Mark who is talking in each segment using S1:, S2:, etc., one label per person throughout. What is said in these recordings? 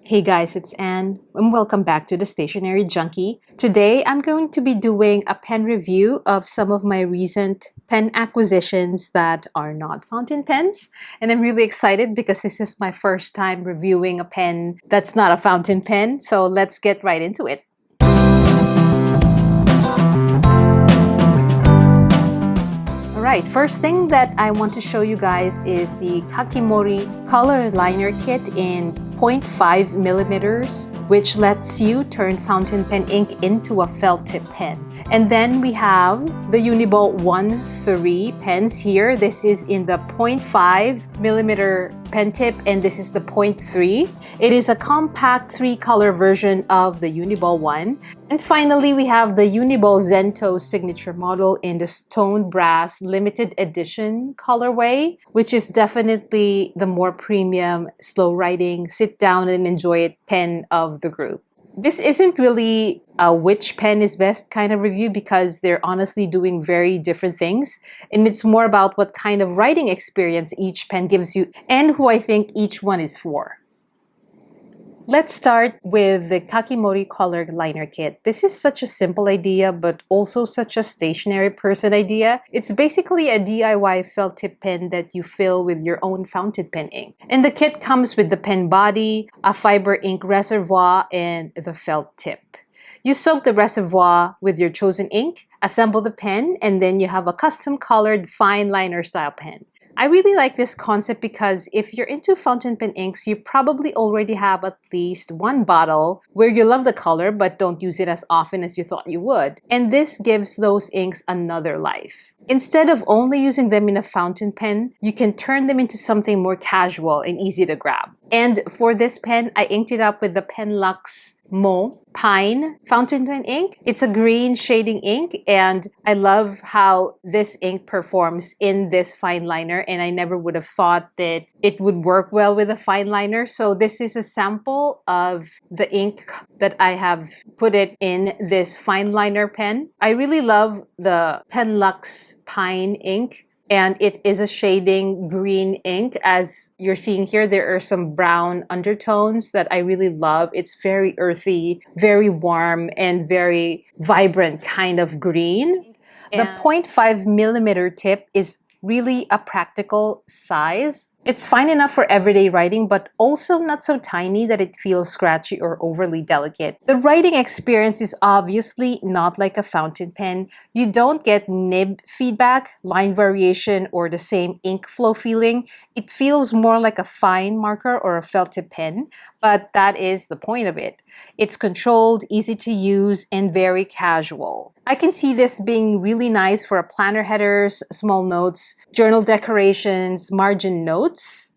S1: Hey guys, it's Anne and welcome back to the Stationery Junkie. Today I'm going to be doing a pen review of some of my recent pen acquisitions that are not fountain pens. And I'm really excited because this is my first time reviewing a pen that's not a fountain pen. So let's get right into it. Alright, first thing that I want to show you guys is the Kakimori Colour Liner Kit in 0.5 millimeters, which lets you turn fountain pen ink into a felt tip pen. And then we have the Uni-ball One 3 pens here. This is in the 0.5 millimeter pen tip and this is the 0.3. It is a compact 3-color version of the Uni-ball One. And finally, we have the Uni-ball ZENTO Signature Model in the stone brass limited edition colorway, which is definitely the more premium, slow writing, sit down and enjoy it pen of the group. This isn't really a which pen is best kind of review because they're honestly doing very different things. And it's more about what kind of writing experience each pen gives you and who I think each one is for. Let's start with the Kakimori Colour Liner Kit. This is such a simple idea, but also such a stationary person idea. It's basically a DIY felt tip pen that you fill with your own fountain pen ink. And the kit comes with the pen body, a fiber ink reservoir, and the felt tip. You soak the reservoir with your chosen ink, assemble the pen, and then you have a custom colored fine liner style pen. I really like this concept because if you're into fountain pen inks, you probably already have at least one bottle where you love the color but don't use it as often as you thought you would. And this gives those inks another life. Instead of only using them in a fountain pen, you can turn them into something more casual and easy to grab. And for this pen, I inked it up with the Penlux Mo Pine fountain pen ink. It's a green shading ink and I love how this ink performs in this fine liner, and I never would have thought that it would work well with a fine liner. So this is a sample of the ink that I have put it in this fine liner pen. I really love the Penlux Pine ink. And it is a shading green ink. As you're seeing here, there are some brown undertones that I really love. It's very earthy, very warm, and very vibrant kind of green. The 0.5 millimeter tip is really a practical size. It's fine enough for everyday writing, but also not so tiny that it feels scratchy or overly delicate. The writing experience is obviously not like a fountain pen. You don't get nib feedback, line variation, or the same ink flow feeling. It feels more like a fine marker or a felt tip pen, but that is the point of it. It's controlled, easy to use, and very casual. I can see this being really nice for planner headers, small notes, journal decorations, margin notes,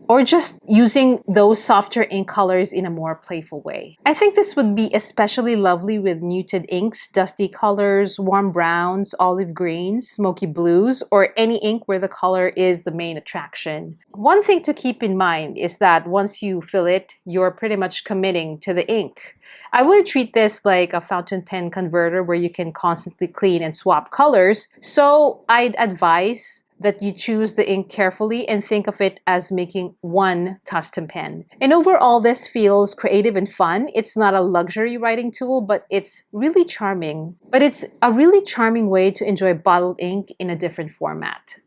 S1: or just using those softer ink colors in a more playful way. I think this would be especially lovely with muted inks, dusty colors, warm browns, olive greens, smoky blues, or any ink where the color is the main attraction. One thing to keep in mind is that once you fill it, you're pretty much committing to the ink. I would treat this like a fountain pen converter where you can constantly clean and swap colors, so I'd advise that you choose the ink carefully and think of it as making one custom pen. And overall, this feels creative and fun. It's not a luxury writing tool, but it's really charming. But it's a really charming way to enjoy bottled ink in a different format.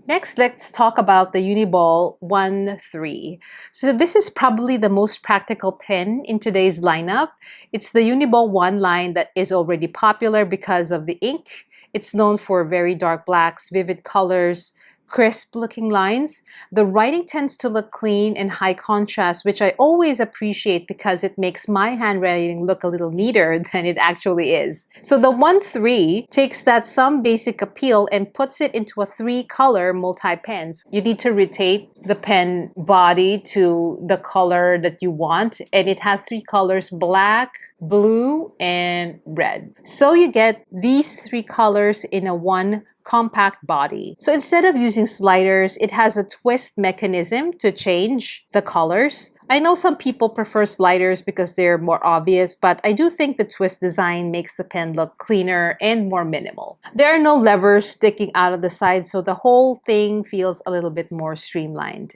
S1: Next, let's talk about the Uniball One 3. So this is probably the most practical pen in today's lineup. It's the Uniball One line that is already popular because of the ink. It's known for very dark blacks, vivid colors, crisp looking lines. The writing tends to look clean and high contrast, which I always appreciate because it makes my handwriting look a little neater than it actually is. So the 1-3 takes that some basic appeal and puts it into a 3-color multi-pens. You need to rotate the pen body to the color that you want, and it has 3 colors: black, blue, and red. So you get these 3 colors in a one compact body. So instead of using sliders, it has a twist mechanism to change the colors. I know some people prefer sliders because they're more obvious, but I do think the twist design makes the pen look cleaner and more minimal. There are no levers sticking out of the side, so the whole thing feels a little bit more streamlined.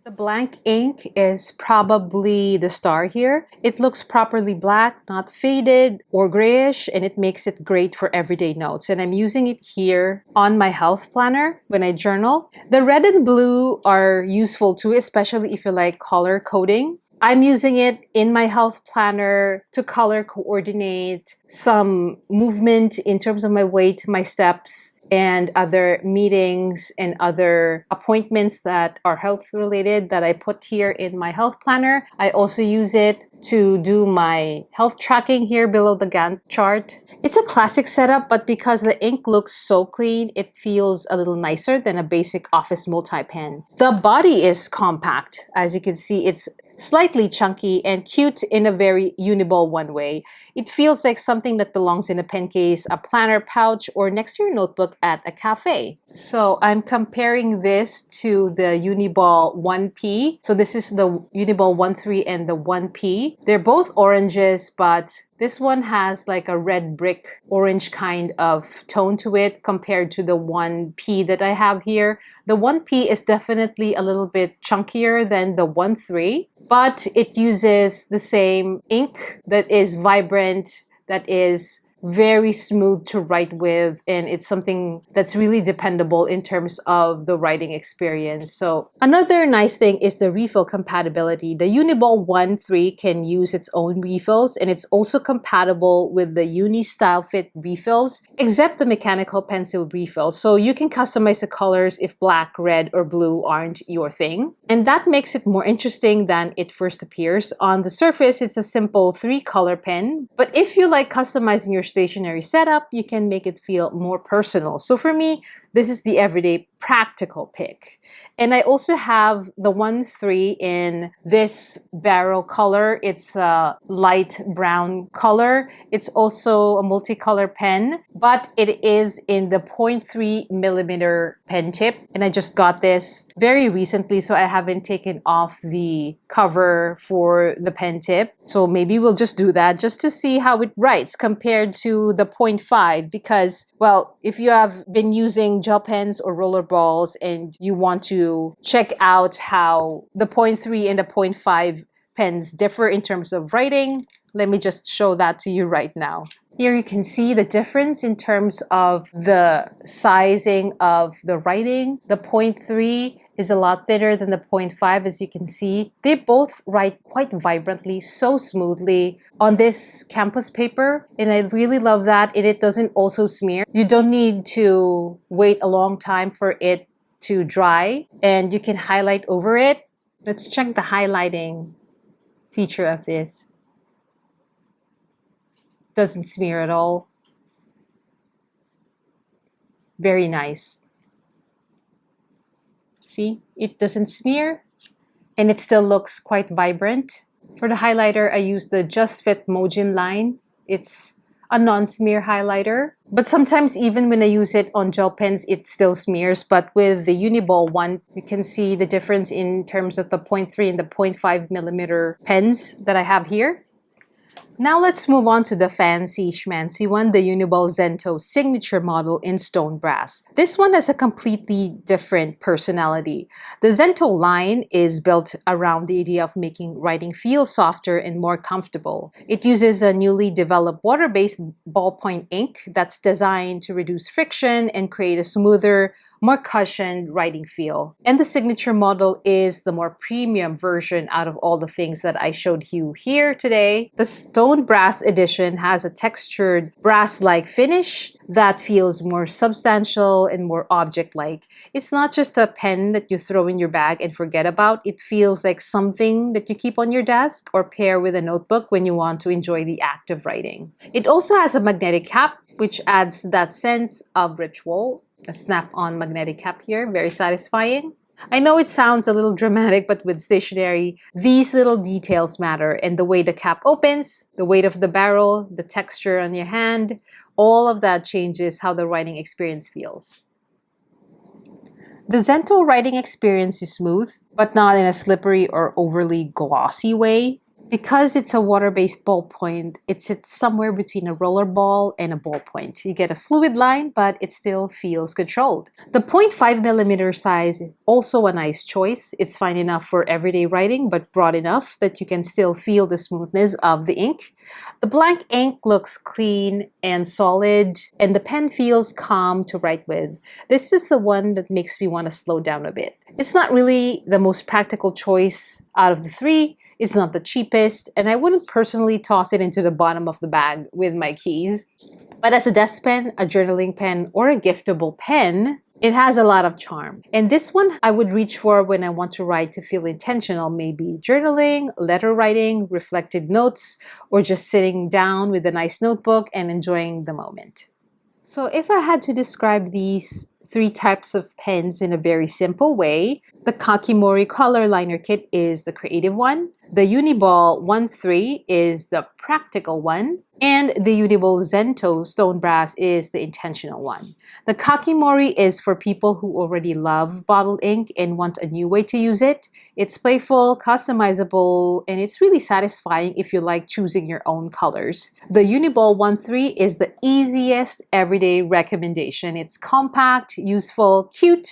S1: The blank ink is probably the star here. It looks properly black, not faded or grayish, and it makes it great for everyday notes. And I'm using it here on my health planner when I journal. The red and blue are useful too, especially if you like color coding. I'm using it in my health planner to color coordinate some movement in terms of my weight, my steps, and other meetings and other appointments that are health related that I put here in my health planner. I also use it to do my health tracking here below the Gantt chart. It's a classic setup, but because the ink looks so clean, it feels a little nicer than a basic office multi-pen. The body is compact. As you can see, it's slightly chunky and cute in a very Uni-ball One way. It feels like something that belongs in a pen case, a planner pouch, or next to your notebook at a cafe. So I'm comparing this to the Uni-ball 1P. So this is the Uni-ball 1.3 and the 1P. They're both oranges, but this one has like a red brick orange kind of tone to it compared to the 1P that I have here. The 1P is definitely a little bit chunkier than the 1.3, but it uses the same ink that is vibrant, that is very smooth to write with, and it's something that's really dependable in terms of the writing experience. So another nice thing is the refill compatibility. The Uni-ball 1.3 can use its own refills, and it's also compatible with the Uni Style Fit refills, except the mechanical pencil refill. So you can customize the colors if black, red, or blue aren't your thing. And that makes it more interesting than it first appears. On the surface, it's a simple 3-color pen, but if you like customizing your stationery setup, you can make it feel more personal. So for me, this is the everyday practical pick. And I also have the 1.3 in this barrel color. It's a light brown color. It's also a multicolor pen, but it is in the 0.3 millimeter pen tip. And I just got this very recently, so I haven't taken off the cover for the pen tip. So maybe we'll just do that just to see how it writes compared to the 0.5, because, well, if you have been using gel pens or roller balls and you want to check out how the 0.3 and the 0.5 pens differ in terms of writing, let me just show that to you right now. Here you can see the difference in terms of the sizing of the writing. The 0.3 is a lot thinner than the 0.5, as you can see. They both write quite vibrantly, so smoothly on this campus paper, and I really love that. And it doesn't also smear. You don't need to wait a long time for it to dry, and you can highlight over it. Let's check the highlighting feature of this. Doesn't smear at all. Very nice. See, it doesn't smear and it still looks quite vibrant. For the highlighter, I use the Just Fit Mojin line. It's a non-smear highlighter, but sometimes even when I use it on gel pens, it still smears. But with the Uni-ball One, you can see the difference in terms of the 0.3 and the 0.5 millimeter pens that I have here. Now let's move on to the fancy schmancy one, the Uni-ball ZENTO Signature Model in stone brass. This one has a completely different personality. The ZENTO line is built around the idea of making writing feel softer and more comfortable. It uses a newly developed water-based ballpoint ink that's designed to reduce friction and create a smoother, more cushioned writing feel. And the signature model is the more premium version out of all the things that I showed you here today. The stone brass edition has a textured brass-like finish that feels more substantial and more object-like. It's not just a pen that you throw in your bag and forget about. It feels like something that you keep on your desk or pair with a notebook when you want to enjoy the act of writing. It also has a magnetic cap, which adds to that sense of ritual. A snap-on magnetic cap here, very satisfying. I know it sounds a little dramatic, but with stationery, these little details matter. And the way the cap opens, the weight of the barrel, the texture on your hand, all of that changes how the writing experience feels. The ZENTO writing experience is smooth, but not in a slippery or overly glossy way. Because it's a water-based ballpoint, it sits somewhere between a roller ball and a ballpoint. You get a fluid line, but it still feels controlled. The 0.5mm size is also a nice choice. It's fine enough for everyday writing, but broad enough that you can still feel the smoothness of the ink. The blank ink looks clean and solid, and the pen feels calm to write with. This is the one that makes me want to slow down a bit. It's not really the most practical choice out of the three. It's not the cheapest, and I wouldn't personally toss it into the bottom of the bag with my keys. But as a desk pen, a journaling pen, or a giftable pen, it has a lot of charm. And this one I would reach for when I want to write to feel intentional, maybe journaling, letter writing, reflected notes, or just sitting down with a nice notebook and enjoying the moment. So if I had to describe these three types of pens in a very simple way, the Kakimori Colour Liner Kit is the creative one, the Uni-ball One 3 is the practical one, and the Uni-ball ZENTO Stone Brass is the intentional one. The Kakimori is for people who already love bottled ink and want a new way to use it. It's playful, customizable, and it's really satisfying if you like choosing your own colors. The Uni-ball One 3 is the easiest everyday recommendation. It's compact, useful, cute,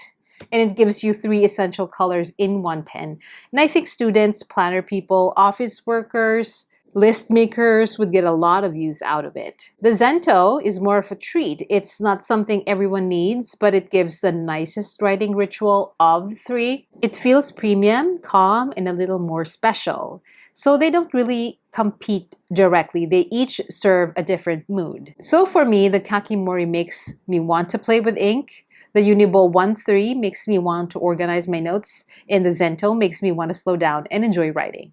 S1: and it gives you three essential colors in one pen. And I think students, planner people, office workers, list makers would get a lot of use out of it. The ZENTO is more of a treat. It's not something everyone needs, but it gives the nicest writing ritual of the three. It feels premium, calm, and a little more special. So they don't really compete directly. They each serve a different mood. So for me, the Kakimori makes me want to play with ink. The Uni-ball One 3 makes me want to organize my notes, and the ZENTO makes me want to slow down and enjoy writing.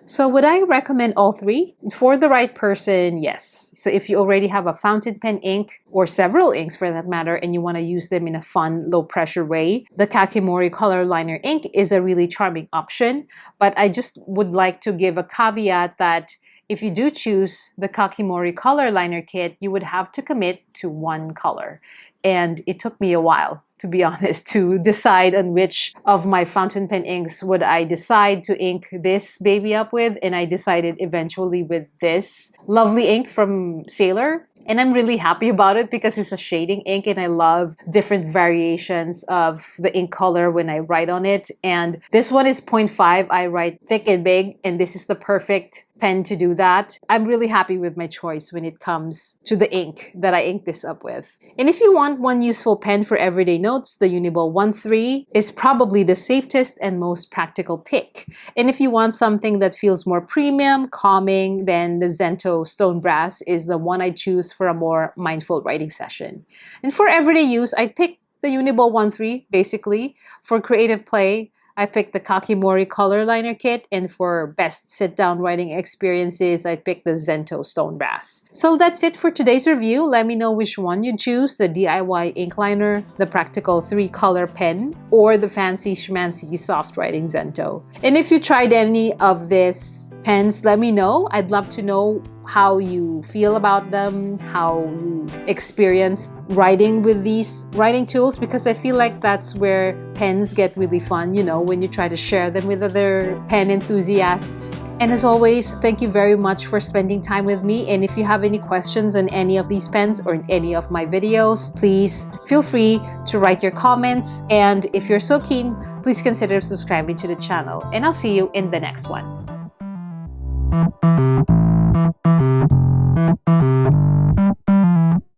S1: So would I recommend all three? For the right person, yes. So if you already have a fountain pen ink, or several inks for that matter, and you want to use them in a fun, low-pressure way, the Kakimori Colour Liner ink is a really charming option. But I just would like to give a caveat that if you do choose the Kakimori Colour Liner Kit, you would have to commit to one color. And it took me a while, to be honest, to decide on which of my fountain pen inks would I decide to ink this baby up with. And I decided eventually with this lovely ink from Sailor. And I'm really happy about it because it's a shading ink and I love different variations of the ink color when I write on it. And this one is 0.5. I write thick and big, and this is the perfect pen to do that. I'm really happy with my choice when it comes to the ink that I ink this up with. And if you want one useful pen for everyday notes, the Uni-ball One 3 is probably the safest and most practical pick. And if you want something that feels more premium, calming, then the ZENTO Stone Brass is the one I choose for a more mindful writing session. And for everyday use, I'd pick the Uni-ball One 3 basically. For creative play, I picked the Kakimori Colour Liner Kit, and for best sit-down writing experiences, I picked the ZENTO Stone Brass. So that's it for today's review. Let me know which one you choose, the DIY ink liner, the practical 3-color pen, or the fancy schmancy soft writing ZENTO. And if you tried any of these pens, let me know. I'd love to know how you feel about them, how you experience writing with these writing tools, because I feel like that's where pens get really fun, you know, when you try to share them with other pen enthusiasts. And as always, thank you very much for spending time with me. And if you have any questions on any of these pens or in any of my videos, please feel free to write your comments. And if you're so keen, please consider subscribing to the channel. And I'll see you in the next one.